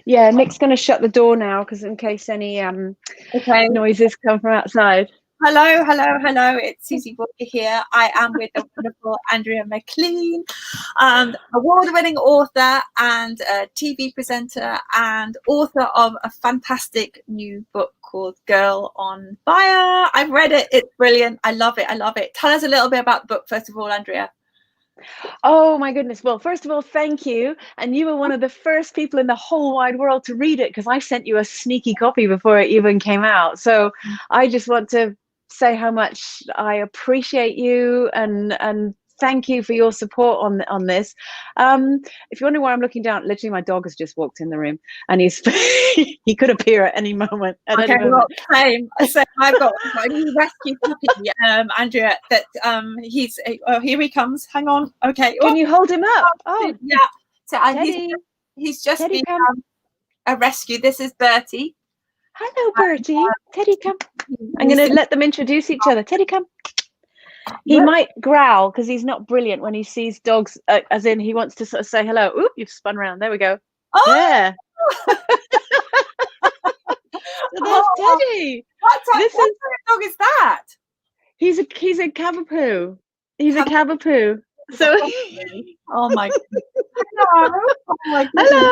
Yeah, Nick's going to shut the door now because in case any Okay. noises come from outside. Hello, hello, hello. It's Susie Walker here. I am with the wonderful Andrea McLean, award-winning author and TV presenter and author of a fantastic new book called Girl on Fire. I've read it. It's brilliant. I love it. I love it. Tell us a little bit about the book, first of all, Andrea. Oh my goodness. Well, first of all, thank you. And you were one of the first people in the whole wide world to read it because I sent you a sneaky copy before it even came out. So I just want to say how much I appreciate you and thank you for your support on this. If you're wondering why I'm looking down, literally my dog has just walked in the room and he could appear at any moment. Okay, well, same. So I've got a new rescue puppy, Andrea. That he's here he comes. Hang on. Okay. Can you hold him up? Oh, yeah. So he's just Teddy, been a rescue. This is Bertie. Hello, Bertie. Teddy, come. I'm going to let them introduce each other. Teddy, come. He might growl because he's not brilliant when he sees dogs, as in he wants to sort of say hello. Oop, you've spun around. There we go. Oh! Yeah. So there's Teddy. What kind of dog is that? He's a Cavapoo. He's a Cavapoo. So oh my hello. Oh my hello.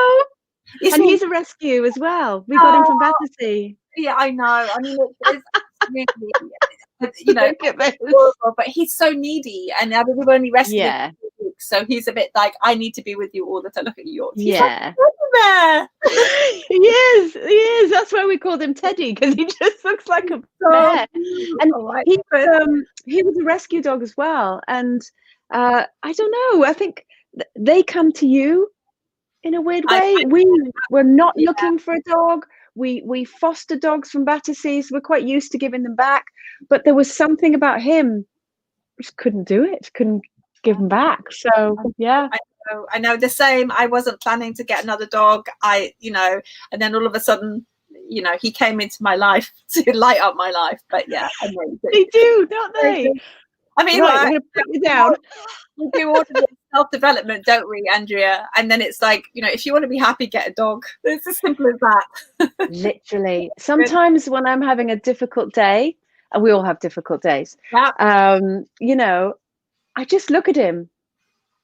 And he's a rescue as well. We got him from Battersea. Yeah, I know. I mean, it's really, you know, but he's so needy, and we've only rescued him for 2 weeks, so he's a bit like, I need to be with you all the time. Look at yours. He's like, he is. That's why we called him Teddy, because he just looks like a bear. And he was a rescue dog as well. And I don't know. I think they come to you in a weird way. We were not looking for a dog. We foster dogs from Battersea, so we're quite used to giving them back. But there was something about him, just couldn't do it. Couldn't give him back. So yeah. I know the same. I wasn't planning to get another dog. And then all of a sudden, he came into my life to light up my life. But yeah, they do, don't they? I mean, right, I'm gonna put you down. We do all of this self-development, don't we, Andrea? And then it's like, if you want to be happy, get a dog. It's as simple as that. Literally. Sometimes when I'm having a difficult day, and we all have difficult days, I just look at him.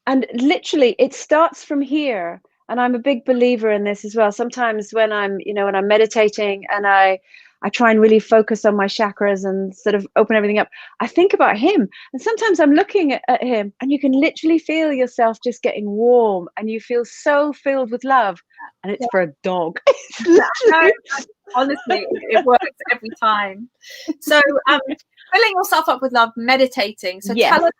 And literally, it starts from here. And I'm a big believer in this as well. Sometimes when I'm meditating and I try and really focus on my chakras and sort of open everything up, I think about him. And sometimes I'm looking at him and you can literally feel yourself just getting warm and you feel so filled with love. And it's for a dog. Honestly, it works every time. So filling yourself up with love, meditating. So tell us,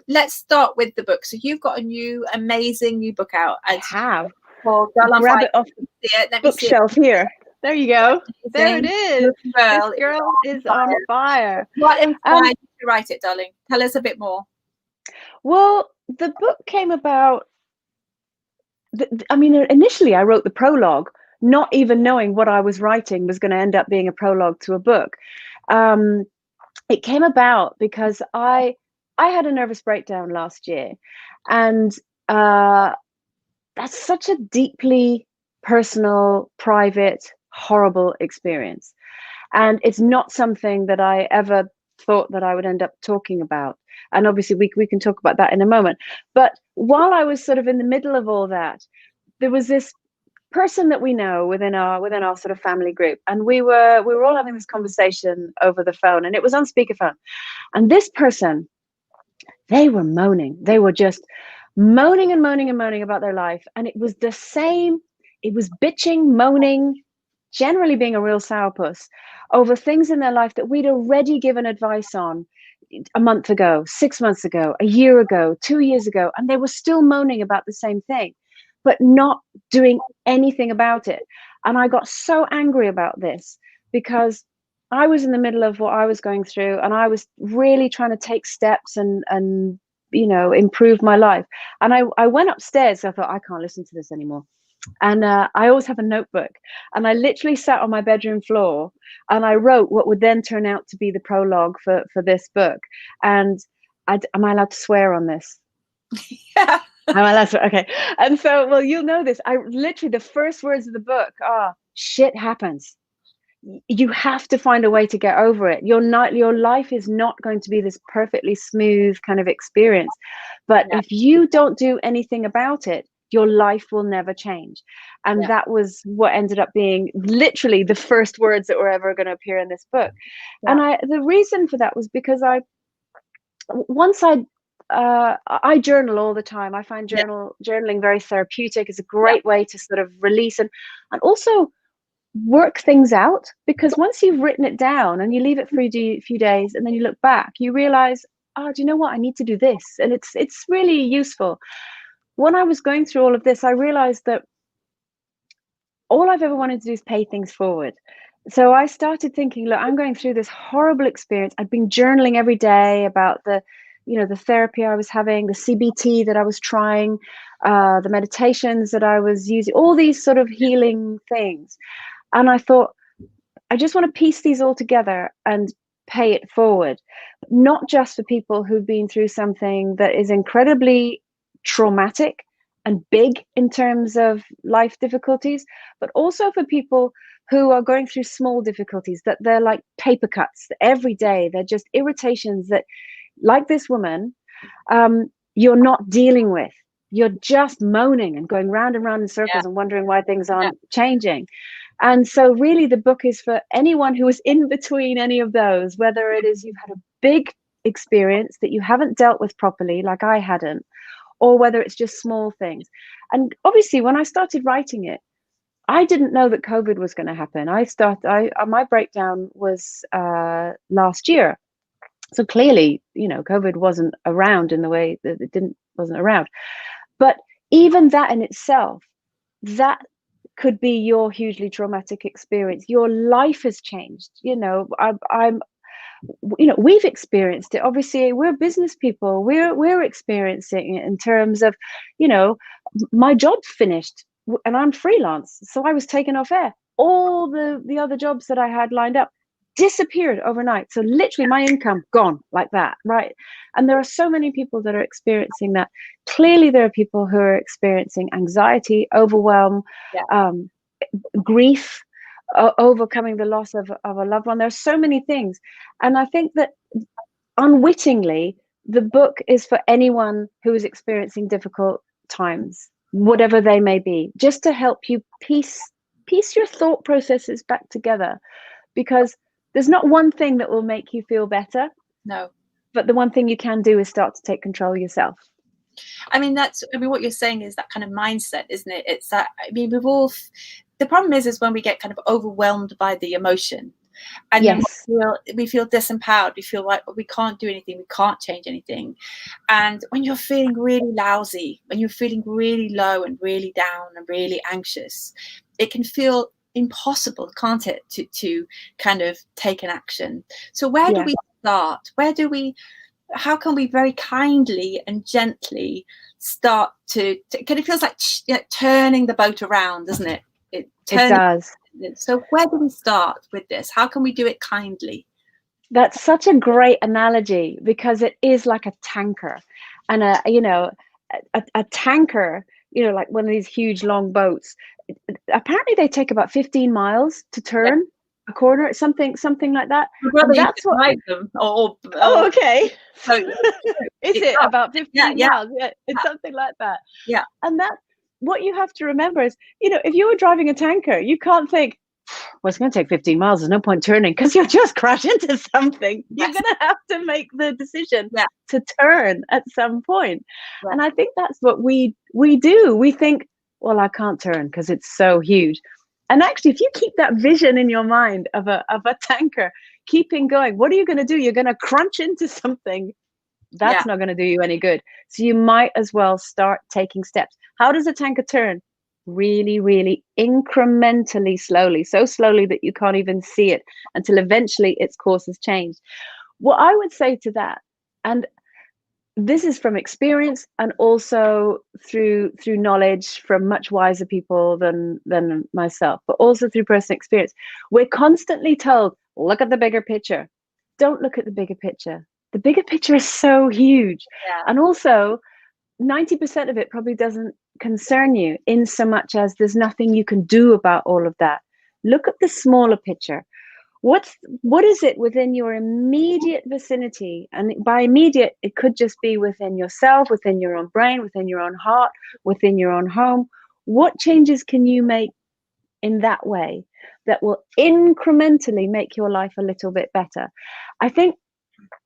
let's start with the book. So you've got a amazing new book out. I have. Well, grab it off the bookshelf here. There you go. There it is. This girl is on fire. What inspired you to write it, darling? Tell us a bit more. Well, the book came about. Initially I wrote the prologue, not even knowing what I was writing was going to end up being a prologue to a book. It came about because I had a nervous breakdown last year, and that's such a deeply personal, private, horrible experience. And it's not something that I ever thought that I would end up talking about. And obviously we can talk about that in a moment. But while I was sort of in the middle of all that, there was this person that we know within our sort of family group, and we were all having this conversation over the phone, and it was on speakerphone. And this person, they were moaning. They were just moaning and moaning and moaning about their life. And it was the same. It was bitching, moaning, generally being a real sourpuss over things in their life that we'd already given advice on a month ago, 6 months ago, a year ago, 2 years ago, and they were still moaning about the same thing, but not doing anything about it. And I got so angry about this because I was in the middle of what I was going through, and I was really trying to take steps and improve my life. And I went upstairs. I thought, I can't listen to this anymore. And I always have a notebook, and I literally sat on my bedroom floor and I wrote what would then turn out to be the prologue for this book. And am I allowed to swear on this? Yeah. Oh, well, that's okay. And so, well, you'll know this. I literally, the first words of the book are shit happens. You have to find a way to get over it. Your life is not going to be this perfectly smooth kind of experience. But Yeah, if you don't do anything about it, your life will never change. And yeah, that was what ended up being literally the first words that were ever going to appear in this book. yeah, And the reason for that was because once I journal all the time. I find yeah, journaling very therapeutic. It's a yeah, great way to sort of release and also work things out, because once you've written it down and you leave it for a few days and then you look back, you realize, oh, do you know what? I need to do this. And it's really useful. When I was going through all of this, I realized that all I've ever wanted to do is pay things forward. So I started thinking, look, I'm going through this horrible experience. I've been journaling every day about the therapy I was having, the CBT that I was trying, the meditations that I was using, all these sort of healing things. And I thought, I just want to piece these all together and pay it forward, not just for people who've been through something that is incredibly traumatic and big in terms of life difficulties, but also for people who are going through small difficulties, that they're like paper cuts every day. They're just irritations that, like this woman, you're not dealing with. You're just moaning and going round and round in yeah, circles and wondering why things yeah, aren't changing. And so really the book is for anyone who is in between any of those, whether it is you've had a big experience that you haven't dealt with properly, like I hadn't, or whether it's just small things. And obviously when I started writing it, I didn't know that COVID was going to happen. My breakdown was last year. So clearly, COVID wasn't around in the way that wasn't around. But even that in itself, that could be your hugely traumatic experience. Your life has changed. We've experienced it. Obviously, we're business people. We're experiencing it in terms of, you know, my job finished and I'm freelance, so I was taken off air. All the other jobs that I had lined up disappeared overnight. So literally, my income gone like that, right? And there are so many people that are experiencing that. Clearly, there are people who are experiencing anxiety, overwhelm, yeah, um, grief, overcoming the loss of a loved one. There's so many things. And I think that unwittingly, the book is for anyone who is experiencing difficult times, whatever they may be, just to help you piece your thought processes back together. Because there's not one thing that will make you feel better, no. but the one thing you can do is start to take control yourself. I mean, what you're saying is that kind of mindset, isn't it? It's that, I mean, the problem is when we get kind of overwhelmed by the emotion, and then Yes. we feel disempowered. We feel like we can't do anything, we can't change anything. And when you're feeling really lousy, when you're feeling really low and really down and really anxious, it can feel impossible, can't it, to kind of take an action. So where do Yeah. we start? How can we very kindly and gently start to kind of feels like turning the boat around, doesn't it? It does. So where do we start with this? How can we do it kindly? That's such a great analogy, because it is like a tanker, and a tanker, like one of these huge long boats. Apparently, they take about 15 miles to Yeah. turn a corner, something like that. My brother And used that's to what. drive them, Oh, okay. so Is it it does. about Yeah, 15 yeah, miles? Yeah, it's something like that. yeah, And that's what you have to remember is, if you were driving a tanker, you can't think, well, it's going to take 15 miles. There's no point turning, because you'll just crash into something. You're yes, going to have to make the decision yeah, to turn at some point. yeah, And I think that's what we do. We think, well, I can't turn because it's so huge. And actually, if you keep that vision in your mind of a tanker keeping going, what are you going to do? You're going to crunch into something. yeah, That's not going to do you any good. So you might as well start taking steps. How does a tanker turn? Really, really incrementally slowly, so slowly that you can't even see it until eventually its course has changed. What I would say to that, and this is from experience and also through knowledge from much wiser people than myself, but also through personal experience, we're constantly told, look at the bigger picture. Don't look at the bigger picture. The bigger picture is so huge. yeah, And also, 90% of it probably doesn't concern you, in so much as there's nothing you can do about all of that. Look at the smaller picture. What is it within your immediate vicinity? And by immediate, it could just be within yourself, within your own brain, within your own heart, within your own home. What changes can you make in that way that will incrementally make your life a little bit better? I think,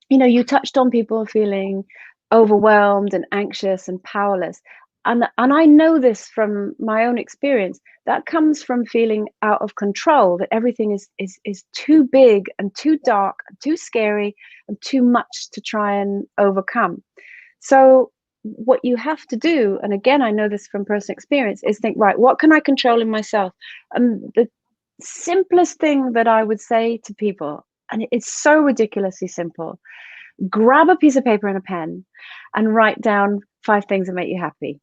you touched on people feeling overwhelmed and anxious and powerless. And I know this from my own experience. That comes from feeling out of control, that everything is too big and too dark and too scary and too much to try and overcome. So what you have to do, and again, I know this from personal experience, is think, right, what can I control in myself? And the simplest thing that I would say to people, and it's so ridiculously simple, grab a piece of paper and a pen and write down 5 things that make you happy.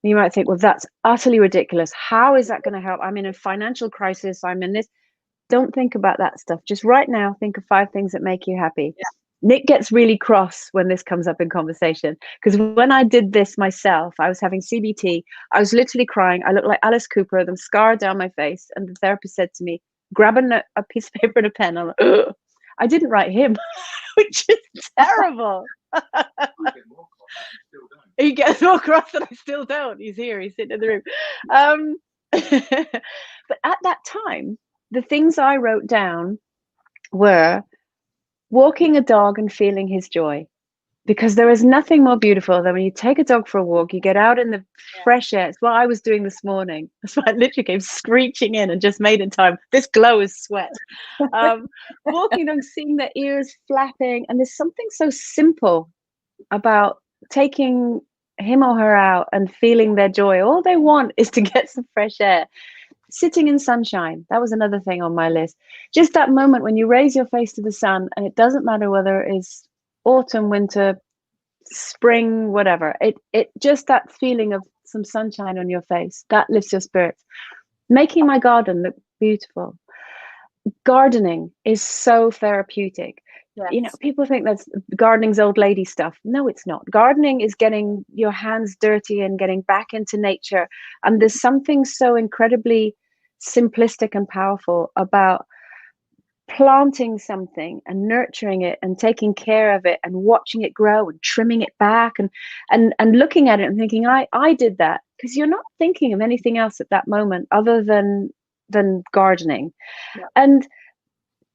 You might think, well, that's utterly ridiculous. How is that going to help? I'm in a financial crisis. I'm in this. Don't think about that stuff. Just right now, think of 5 things that make you happy. Yeah. Nick gets really cross when this comes up in conversation, because when I did this myself, I was having CBT. I was literally crying. I looked like Alice Cooper, the scar down my face. And the therapist said to me, grab a piece of paper and a pen. I'm like, ugh. I didn't write him, which is terrible. He gets more cross and I still don't. He's here. He's sitting in the room. But at that time, the things I wrote down were walking a dog and feeling his joy. Because there is nothing more beautiful than when you take a dog for a walk, you get out in the fresh air. It's what I was doing this morning. That's why I literally came screeching in and just made in time. This glow is sweat. Walking and seeing their ears flapping. And there's something so simple about taking him or her out and feeling their joy. All they want is to get some fresh air. Sitting in sunshine, that was another thing on my list. Just that moment when you raise your face to the sun, and it doesn't matter whether it is autumn, winter, spring, whatever. It just that feeling of some sunshine on your face, that lifts your spirits. Making my garden look beautiful. Gardening is so therapeutic. Yes. People think that's gardening's old lady stuff. No, it's not. Gardening is getting your hands dirty and getting back into nature. And there's something so incredibly simplistic and powerful about planting something and nurturing it and taking care of it and watching it grow and trimming it back and looking at it and thinking, I did that, because you're not thinking of anything else at that moment other than gardening. Yeah. And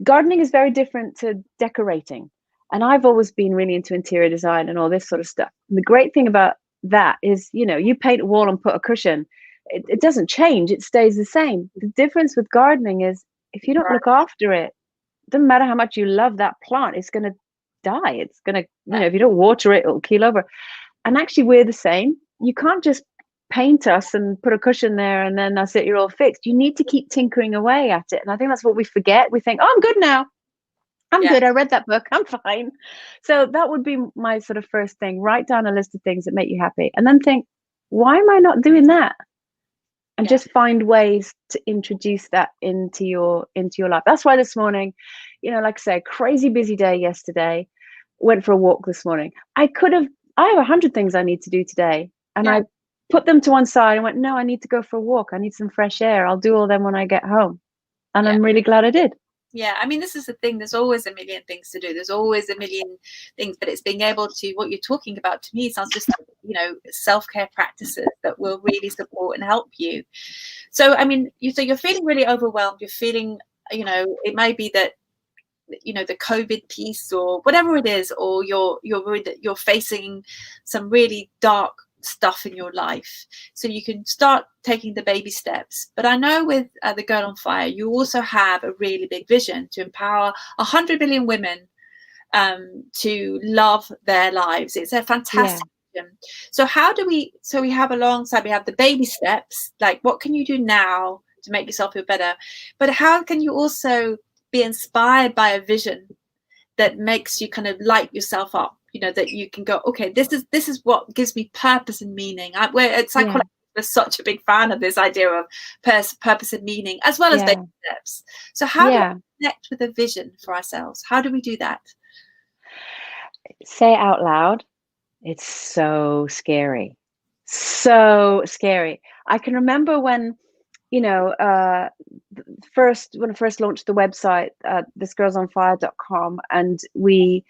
gardening is very different to decorating. And I've always been really into interior design and all this sort of stuff. And the great thing about that is, you paint a wall and put a cushion. It doesn't change. It stays the same. The difference with gardening is if you don't look after it, doesn't matter how much you love that plant, it's going to die. It's going to, if you don't water it, it'll keel over. And actually, we're the same. You can't just paint us and put a cushion there and then that's it, you're all fixed. You need to keep tinkering away at it. And I think that's what we forget. We think, oh, I'm good now. I'm good. I read that book. I'm fine. So that would be my sort of first thing. Write down a list of things that make you happy. And then think, why am I not doing that? And just find ways to introduce that into your life. That's why this morning, like I say, crazy busy day yesterday. Went for a walk this morning. I have 100 things I need to do today. And I put them to one side and went, no, I need to go for a walk. I need some fresh air. I'll do all them when I get home. And I'm really glad I did. Yeah, I mean, this is the thing. There's always a million things to do. There's always a million things, but it's being able to, what you're talking about to me sounds just like, self-care practices that will really support and help you. So, I mean, you're feeling really overwhelmed. You're feeling, it may be that, the COVID piece or whatever it is, or you're worried that you're facing some really dark stuff in your life, so you can start taking the baby steps. But I know with the Girl on Fire, you also have a really big vision to empower 100 million women to love their lives. It's a fantastic vision. So we have alongside, we have the baby steps, like what can you do now to make yourself feel better, but how can you also be inspired by a vision that makes you kind of light yourself up, that you can go, okay, this is what gives me purpose and meaning. Psychologists are such a big fan of this idea of purpose and meaning, as well as baby steps. So how do we connect with a vision for ourselves? How do we do that? Say it out loud. It's so scary. So scary. I can remember when, you know, when I first launched the website, thisgirlsonfire.com, and we,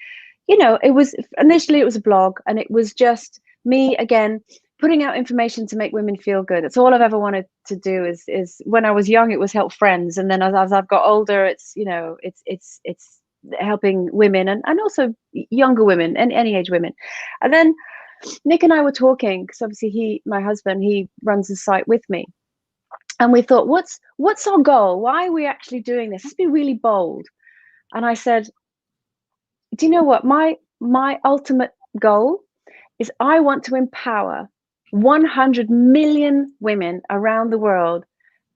you know, it was initially, it was a blog, and it was just me again putting out information to make women feel good. It's all I've ever wanted to do. Is when I was young, it was help friends, and then as I've got older, it's, you know, it's helping women, and also younger women and any age women. And then Nick and I were talking, because obviously my husband, he runs the site with me, and we thought, what's our goal? Why are we actually doing this? Let's be really bold. And I said, do you know what? My ultimate goal is I want to empower 100 million women around the world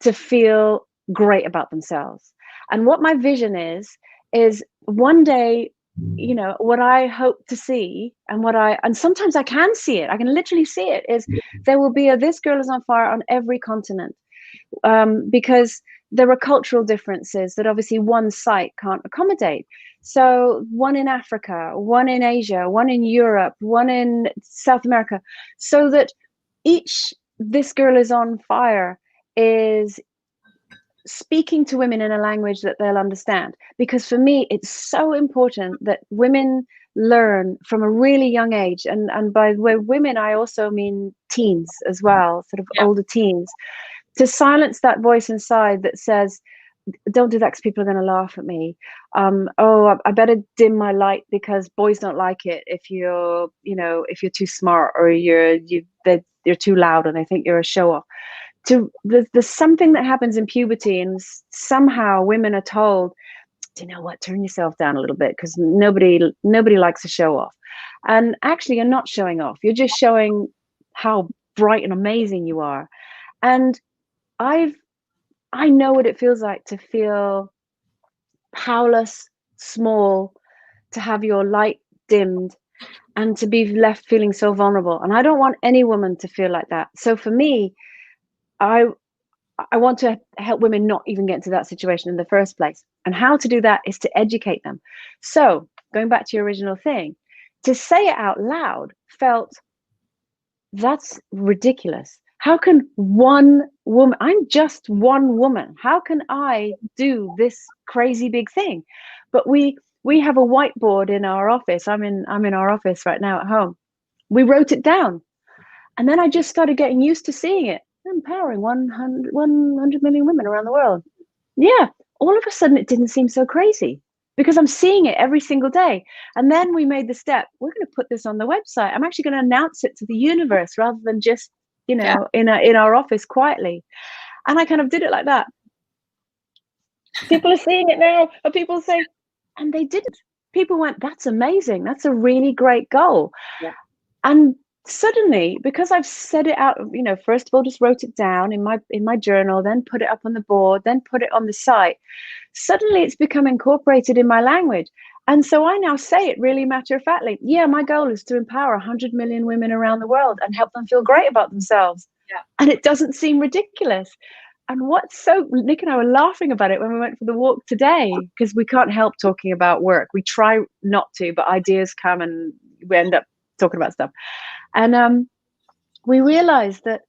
to feel great about themselves. And what my vision is one day, you know, what I hope to see, and sometimes I can see it, I can literally see it, is there will be a This Girl is on Fire on every continent. Because there are cultural differences that obviously one site can't accommodate. So one in Africa, one in Asia, one in Europe, one in South America, so that each This Girl is on Fire is speaking to women in a language that they'll understand. Because for me, it's so important that women learn from a really young age. And by the way, women, I also mean teens as well, sort of older teens, to silence that voice inside that says, don't do that because people are going to laugh at me. Oh, I better dim my light because boys don't like it if you're, you know, if you're too smart, or you're too loud and they think you're a show off. There's something that happens in puberty, and somehow women are told, do you know what, turn yourself down a little bit because nobody likes a show off. And actually, you're not showing off. You're just showing how bright and amazing you are. And I know what it feels like to feel powerless, small, to have your light dimmed, and to be left feeling so vulnerable. And I don't want any woman to feel like that. So for me, I want to help women not even get into that situation in the first place. And how to do that is to educate them. So going back to your original thing, to say it out loud felt, that's ridiculous. How can one woman, I'm just one woman, how can I do this crazy big thing? But we have a whiteboard in our office. I'm in our office right now at home. We wrote it down. And then I just started getting used to seeing it. Empowering 100 million women around the world. Yeah, all of a sudden it didn't seem so crazy because I'm seeing it every single day. And then we made the step, we're going to put this on the website. I'm actually going to announce it to the universe rather than just, you know, in our office quietly. And I kind of did it like that. People are seeing it now, and people say, and they didn't. People went, that's amazing. That's a really great goal. Yeah. And suddenly, because I've said it out, you know, first of all, just wrote it down in my journal, then put it up on the board, then put it on the site. Suddenly it's become incorporated in my language. And so I now say it really matter-of-factly. Yeah, my goal is to empower 100 million women around the world and help them feel great about themselves. Yeah. And it doesn't seem ridiculous. And Nick and I were laughing about it when we went for the walk today, because we can't help talking about work. We try not to, but ideas come and we end up talking about stuff. And we realized that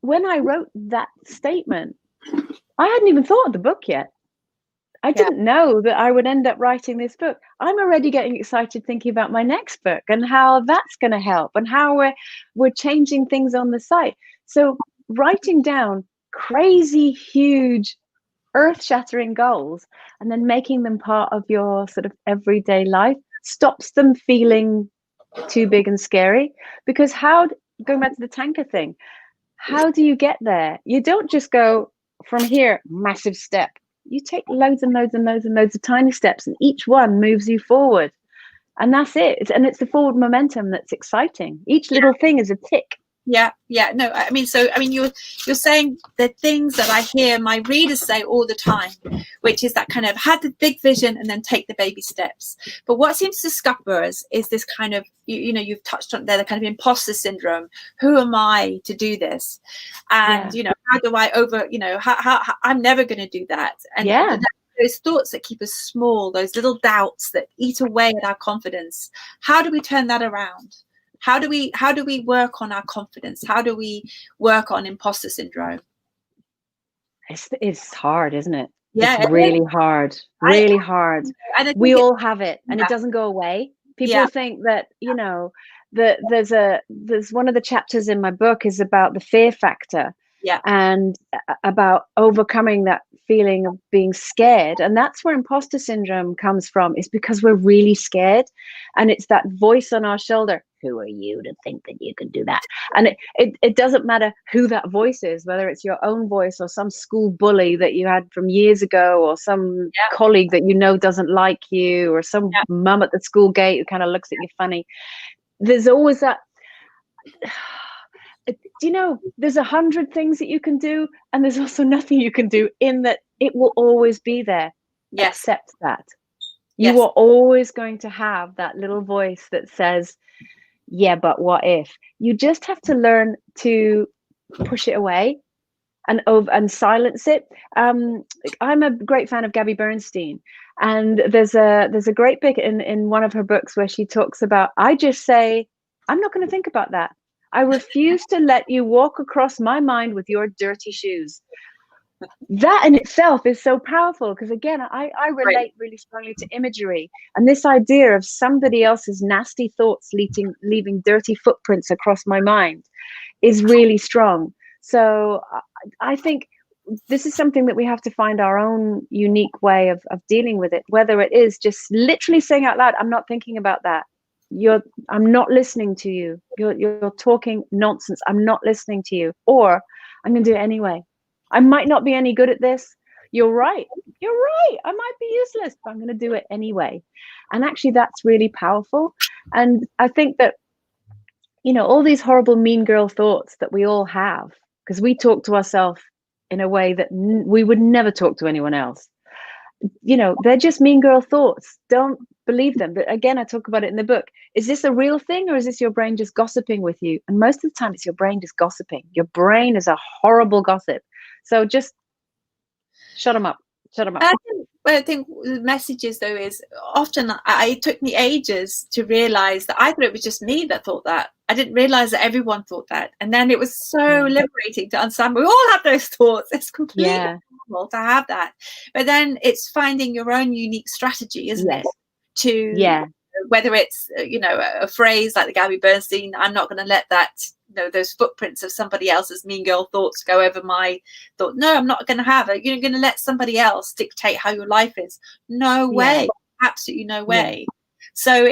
when I wrote that statement, I hadn't even thought of the book yet. I didn't know that I would end up writing this book. I'm already getting excited thinking about my next book and how that's going to help and how we're changing things on the site. So writing down crazy, huge, earth-shattering goals and then making them part of your sort of everyday life stops them feeling too big and scary. Because going back to the tanker thing, how do you get there? You don't just go from here, massive step. You take loads and loads and loads and loads of tiny steps, and each one moves you forward. And that's it. It's the forward momentum that's exciting. Each little thing is a tick. Yeah. No, I mean, you're saying the things that I hear my readers say all the time, which is that kind of have the big vision and then take the baby steps. But what seems to scupper us is this kind of, you know, you've touched on there, the kind of imposter syndrome. Who am I to do this? And, you know, how do I how I'm never going to do that. And those thoughts that keep us small, those little doubts that eat away at our confidence. How do we turn that around? How do we work on our confidence? How do we work on imposter syndrome? It's hard, isn't it? Yeah, It's really hard, I, really hard. and I think We all have it, and yeah, it doesn't go away. yeah, People think that, that there's one of the chapters in my book is about the fear factor, yeah, and about overcoming that feeling of being scared. And that's where imposter syndrome comes from, is because we're really scared, and it's that voice on our shoulder. Who are you to think that you can do that? And it doesn't matter who that voice is, whether it's your own voice or some school bully that you had from years ago, or some yeah, colleague that doesn't like you, or some yeah, mum at the school gate who kind of looks at you funny. There's always that. There's 100 things that you can do, and there's also nothing you can do, in that it will always be there. yes, Accept that. yes, You are always going to have that little voice that says, yeah, but what if? You just have to learn to push it away and silence it. I'm a great fan of Gabby Bernstein, and there's a great bit in one of her books where she talks about, I just say, I'm not going to think about that. I refuse to let you walk across my mind with your dirty shoes. That in itself is so powerful, because again, I right, relate really strongly to imagery, and this idea of somebody else's nasty thoughts leaving dirty footprints across my mind is really strong. So I think this is something that we have to find our own unique way of dealing with it, whether it is just literally saying out loud, I'm not thinking about that. I'm not listening to you. You're talking nonsense. I'm not listening to you. Or I'm going to do it anyway. I might not be any good at this. You're right. You're right. I might be useless, but I'm going to do it anyway. And actually, that's really powerful. And I think that, all these horrible mean girl thoughts that we all have, because we talk to ourselves in a way that we would never talk to anyone else. They're just mean girl thoughts. Don't believe them. But again, I talk about it in the book. Is this a real thing, or is this your brain just gossiping with you? And most of the time it's your brain just gossiping. Your brain is a horrible gossip. So just shut them up. Shut them up. I think the message is, though, is often it took me ages to realize that I thought it was just me that thought that. I didn't realize that everyone thought that. And then it was so liberating to understand we all have those thoughts. It's completely normal to have that. But then it's finding your own unique strategy, isn't it? To whether it's, a phrase like the Gabby Bernstein, I'm not going to let that, those footprints of somebody else's mean girl thoughts go over my thought. No, I'm not going to have it. You're going to let somebody else dictate how your life is. No way. Absolutely no way. So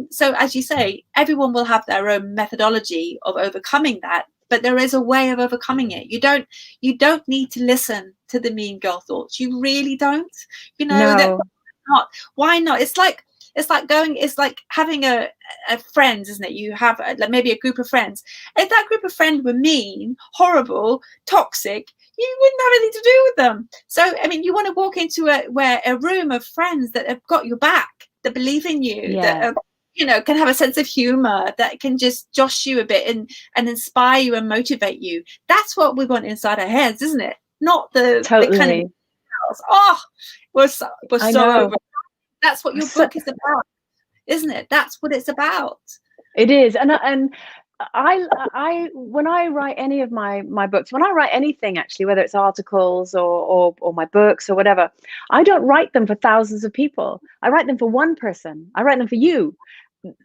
so as you say, everyone will have their own methodology of overcoming that, but there is a way of overcoming it. You don't need to listen to the mean girl thoughts. You really don't. Why not? It's like having a friends, isn't it? You have maybe a group of friends. If that group of friends were mean, horrible, toxic, you wouldn't have anything to do with them. So, you want to walk into a room of friends that have got your back, that believe in you, that are, can have a sense of humor, that can just josh you a bit and inspire you and motivate you. That's what we want inside our heads, isn't it? Not the kind of we're so over. That's what your book is about, isn't it? That's what it's about. It is. And I when I write any of my books, when I write anything, actually, whether it's articles or my books or whatever, I don't write them for thousands of people. I write them for one person. I write them for you.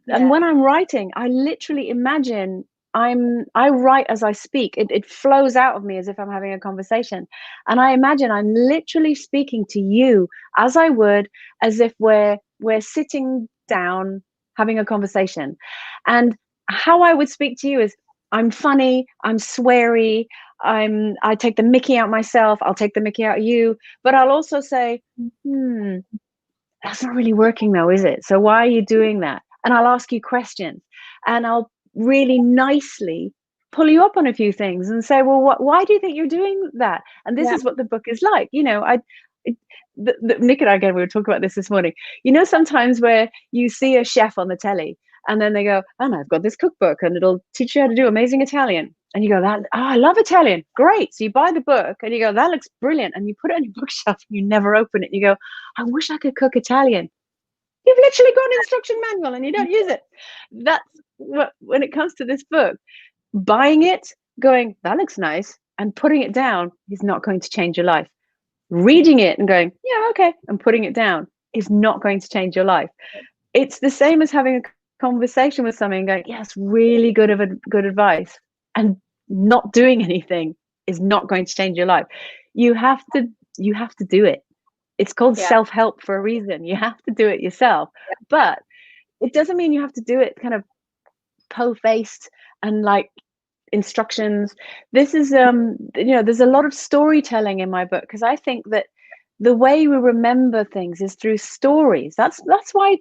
And when I'm writing, I literally imagine I write as I speak. It flows out of me as if I'm having a conversation. And I imagine I'm literally speaking to you as I would, as if we're sitting down having a conversation. And how I would speak to you is, I'm funny, I'm sweary, I take the mickey out myself, I'll take the mickey out of you, but I'll also say, that's not really working though, is it? So why are you doing that? And I'll ask you questions, and I'll really nicely pull you up on a few things and say, well, why do you think you're doing that? And this is what the book is like. Nick and I, again, we were talking about this morning. Sometimes where you see a chef on the telly and then they go, and I've got this cookbook and it'll teach you how to do amazing Italian. And you go, I love Italian. Great. So you buy the book and you go, that looks brilliant. And you put it on your bookshelf and you never open it. And you go, I wish I could cook Italian. You've literally got an instruction manual and you don't use it. when it comes to this book, buying it, going, that looks nice, and putting it down is not going to change your life. Reading it and going, yeah, okay, and putting it down is not going to change your life. It's the same as having a conversation with somebody and going, yes, really good advice, and not doing anything is not going to change your life. You have to do it. It's called Yeah. self-help for a reason. You have to do it yourself. But it doesn't mean you have to do it kind of po-faced and like instructions. This is there's a lot of storytelling in my book, because I think that the way we remember things is through stories. That's why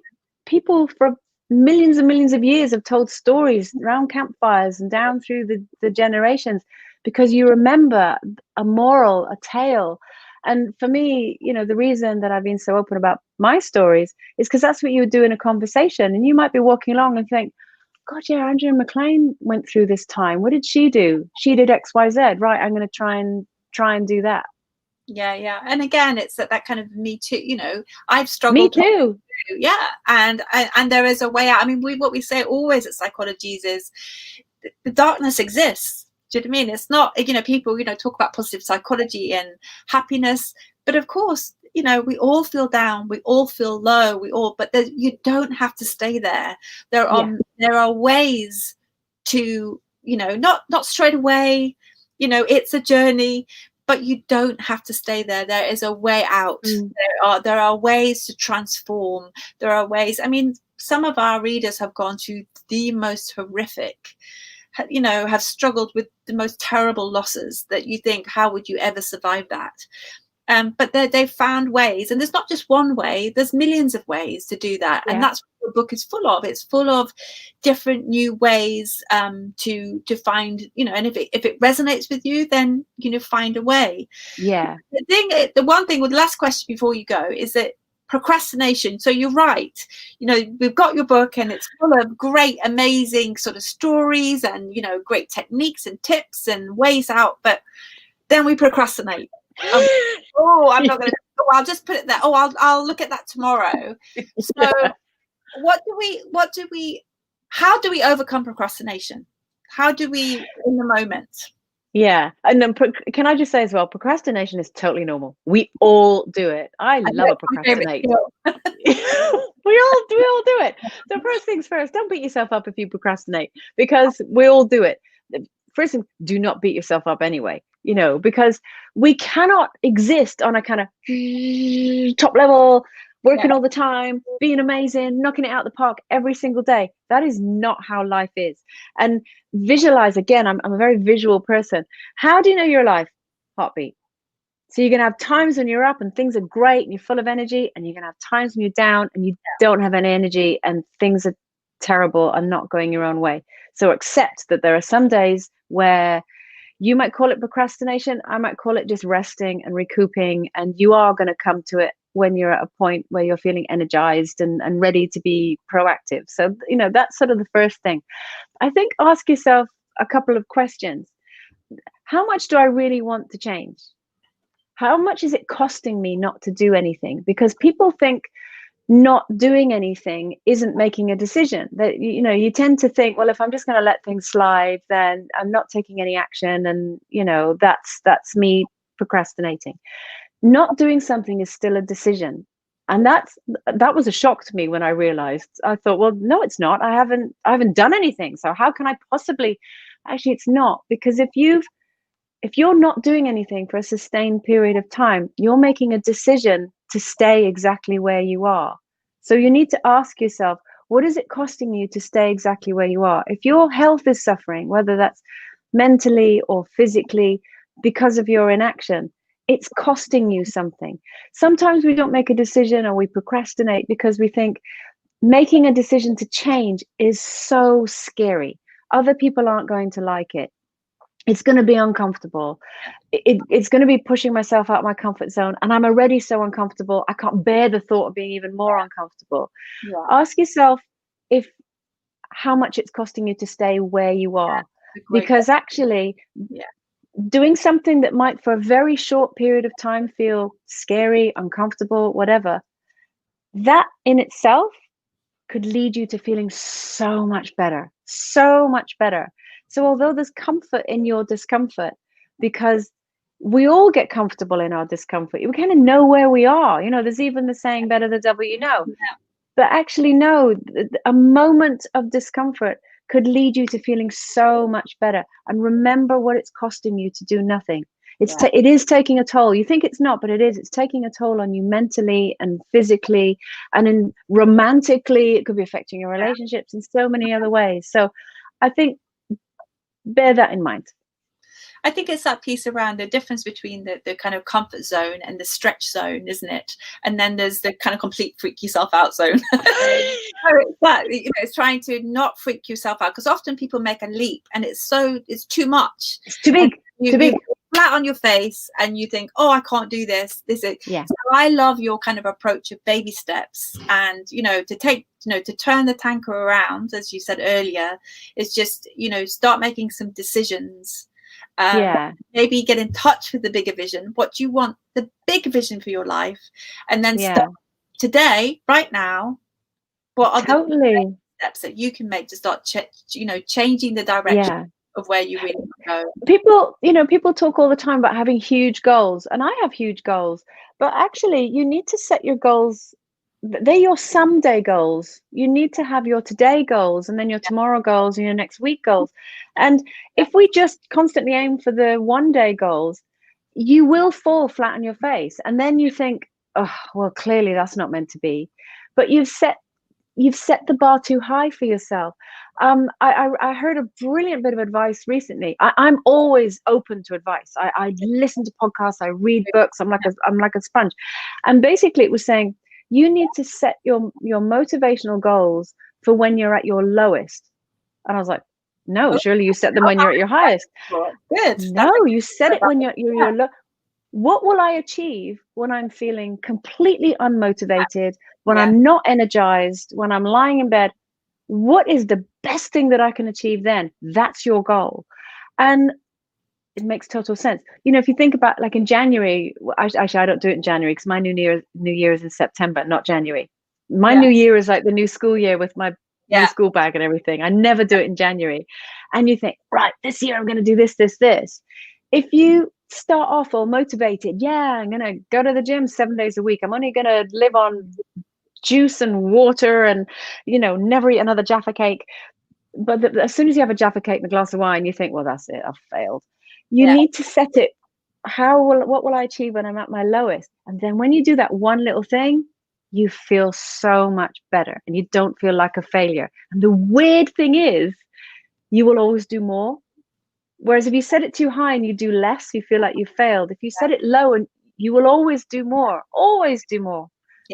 people for millions and millions of years have told stories around campfires and down through the generations, because you remember a moral, a tale. And for me, the reason that I've been so open about my stories is because that's what you would do in a conversation. And you might be walking along and think, God, yeah, Andrea McLean went through this time. What did she do? She did X, Y, Z. Right, I'm going to try and do that. Yeah. And again, it's that kind of me too. I've Me struggled. too. Yeah, and there is a way out. I mean, what we say always at Psychologies is the darkness exists. Do you know what I mean? It's not, people, talk about positive psychology and happiness, but of course, we all feel down, we all feel low, but you don't have to stay there. There are ways to, not straight away, it's a journey, but you don't have to stay there. There is a way out. There are ways to transform. There are ways. I mean, some of our readers have gone through the most horrific, have struggled with the most terrible losses that you think, how would you ever survive that? But they've found ways, and there's not just one way, there's millions of ways to do that. And that's what the book is full of. It's full of different new ways to find, and if it resonates with you, then find a way. The one thing with the last question before you go is that procrastination. So you're right, we've got your book and it's full of great, amazing sort of stories and great techniques and tips and ways out, but then we procrastinate. I'm not going to. I'll just put it there. I'll look at that tomorrow. So, how do we overcome procrastination? How do we in the moment? Yeah, and then can I just say as well, procrastination is totally normal. We all do it. I love a procrastinate. We all do it. So first things first, don't beat yourself up if you procrastinate, because we all do it. First thing, do not beat yourself up anyway, because we cannot exist on a kind of top level, working all the time, being amazing, knocking it out the park every single day. That is not how life is. And visualize, again, I'm a very visual person. How do you know you're alive? Heartbeat. So you're going to have times when you're up and things are great and you're full of energy, and you're going to have times when you're down and you don't have any energy and things are terrible and not going your own way. So accept that there are some days where you might call it procrastination, I might call it just resting and recouping, and you are going to come to it when you're at a point where you're feeling energized and ready to be proactive. So, that's sort of the first thing. I think ask yourself a couple of questions. How much do I really want to change? How much is it costing me not to do anything? Because people think not doing anything isn't making a decision. That you tend to think, well, if I'm just going to let things slide, then I'm not taking any action, and that's me procrastinating. Not doing something is still a decision, and that was a shock to me when I realized. I thought, well, no, it's not. I haven't done anything, so how can I possibly? Actually, it's not, because if you're not doing anything for a sustained period of time, you're making a decision to stay exactly where you are. So you need to ask yourself, what is it costing you to stay exactly where you are? If your health is suffering, whether that's mentally or physically, because of your inaction, it's costing you something. Sometimes we don't make a decision, or we procrastinate because we think making a decision to change is so scary. Other people aren't going to like it. It's going to be uncomfortable. It's going to be pushing myself out of my comfort zone, and I'm already so uncomfortable. I can't bear the thought of being even more uncomfortable. Ask yourself how much it's costing you to stay where you are, because actually doing something that might for a very short period of time feel scary, uncomfortable, whatever, that in itself could lead you to feeling so much better, so much better. So although there's comfort in your discomfort, because we all get comfortable in our discomfort, we kind of know where we are. You know, there's even the saying, better the devil you know. But actually, no, a moment of discomfort could lead you to feeling so much better. And remember what it's costing you to do nothing. It is taking a toll. You think it's not, but it is. It's taking a toll on you mentally and physically, and in romantically. It could be affecting your relationships in so many other ways. So I think bear that in mind. I think it's that piece around the difference between the kind of comfort zone and the stretch zone, isn't it? And then there's the kind of complete freak yourself out zone. So it's that, you know, it's trying to not freak yourself out, because often people make a leap and it's too much. It's too big. Too big. Flat on your face and you think, oh, I can't do this. So I love your kind of approach of baby steps, and to turn the tanker around, as you said earlier, is just start making some decisions. Maybe get in touch with the bigger vision. What do you want, the big vision for your life? And then start today, right now, what are the steps that you can make to start changing the direction of where you really want to go. People talk all the time about having huge goals, and I have huge goals, but actually you need to set your goals. They're your someday goals. You need to have your today goals, and then your tomorrow goals, and your next week goals. And if we just constantly aim for the one day goals, you will fall flat on your face. And then you think, oh, well, clearly that's not meant to be. But you've set the bar too high for yourself. I heard a brilliant bit of advice recently. I'm always open to advice. I listen to podcasts, I read books. I'm like a sponge. And basically it was saying, you need to set your motivational goals for when you're at your lowest. And I was like, no, surely you set them when you're at your highest. Good. No, you set it when you're low. What will I achieve when I'm feeling completely unmotivated, when I'm not energized, when I'm lying in bed? What is the best thing that I can achieve then? That's your goal. And it makes total sense. If you think about, like, in January, actually I don't do it in January because my New Year is in September, not January. My New Year is like the new school year with my new school bag and everything. I never do it in January. And you think, right, this year I'm going to do this, this, this. If you start off all motivated, I'm going to go to the gym 7 days a week. I'm only going to live on juice and water and, never eat another Jaffa cake. But as soon as you have a Jaffa cake and a glass of wine, you think, well, that's it, I've failed. You need to set it, what will I achieve when I'm at my lowest? And then when you do that one little thing, you feel so much better and you don't feel like a failure. And the weird thing is, you will always do more. Whereas if you set it too high and you do less, you feel like you failed. If you set it low, and you will always do more, always do more.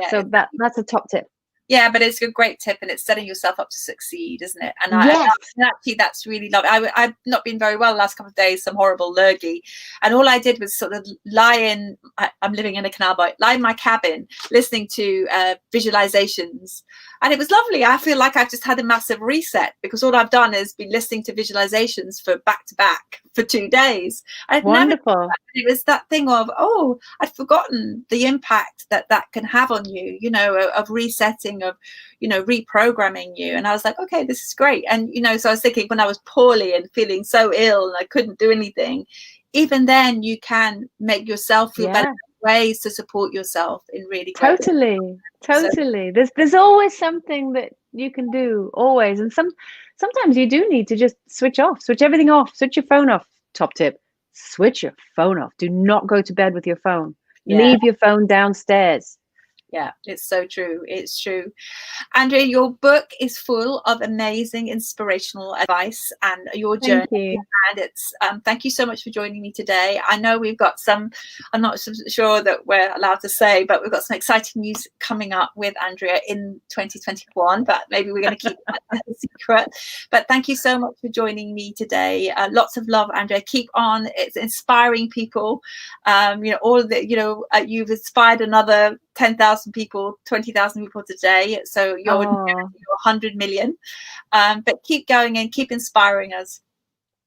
So that's a top tip. Yeah, but it's a great tip, and it's setting yourself up to succeed, isn't it? And actually, that's really lovely. I've not been very well the last couple of days, some horrible lurgy, and all I did was sort of lie in. I'm living in a canal boat, lie in my cabin, listening to visualizations, and it was lovely. I feel like I've just had a massive reset, because all I've done is been listening to visualizations for back to back for 2 days. Wonderful. It was that thing of, oh, I'd forgotten the impact that can have on you, of resetting, of, reprogramming you. And I was like, okay, this is great. And, so I was thinking, when I was poorly and feeling so ill and I couldn't do anything, even then you can make yourself feel better, ways to support yourself in really great Totally. There's always something that you can do, always. And sometimes you do need to just switch everything off, switch your phone off. Top tip, switch your phone off. Do not go to bed with your phone. Leave your phone downstairs. Yeah, it's so true. It's true. Andrea, your book is full of amazing inspirational advice and your journey. Thank you. And it's thank you so much for joining me today. I know we've got some, I'm not sure that we're allowed to say, but we've got some exciting news coming up with Andrea in 2021, but maybe we're going to keep that a secret. But thank you so much for joining me today. Lots of love, Andrea. Keep on. It's inspiring people. You've inspired another 10,000 people, 20,000 people today. So you're 100 million. But keep going and keep inspiring us.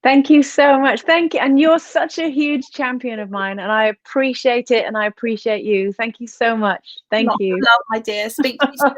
Thank you so much. Thank you. And you're such a huge champion of mine, and I appreciate it, and I appreciate you. Thank you so much. Thank you. Love, my dear. Speak to you soon.